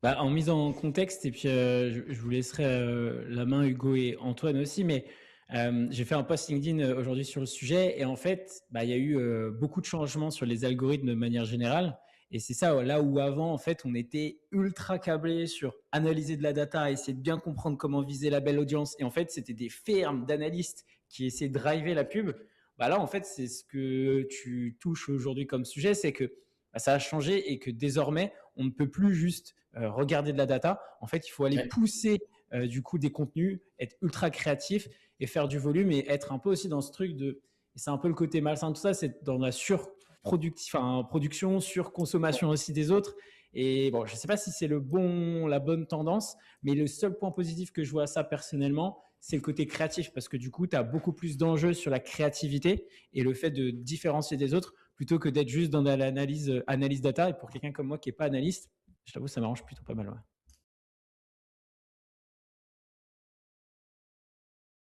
Bah, en mise en contexte et puis, je vous laisserai, la main Hugo et Antoine aussi, mais, j'ai fait un post LinkedIn, aujourd'hui sur le sujet et en fait, bah, il y a eu, beaucoup de changements sur les algorithmes de manière générale et c'est ça, là où avant, en fait, on était ultra câblés sur analyser de la data, essayer de bien comprendre comment viser la belle audience et en fait, c'était des fermes d'analystes qui essaient de driver la pub. Bah, là, en fait, c'est ce que tu touches aujourd'hui comme sujet, c'est que, bah, ça a changé et que désormais, on ne peut plus juste regarder de la data. En fait, il faut aller Ouais. pousser du coup des contenus, être ultra créatif et faire du volume et être un peu aussi dans ce truc de. C'est un peu le côté malsain de tout ça, c'est dans la production, surconsommation aussi des autres. Et bon, je ne sais pas si c'est la bonne tendance, mais le seul point positif que je vois à ça personnellement, c'est le côté créatif, parce que du coup, tu as beaucoup plus d'enjeux sur la créativité et le fait de différencier des autres, plutôt que d'être juste dans l'analyse analyse data. Et pour quelqu'un comme moi qui n'est pas analyste, je t'avoue, ça m'arrange plutôt pas mal. Ouais.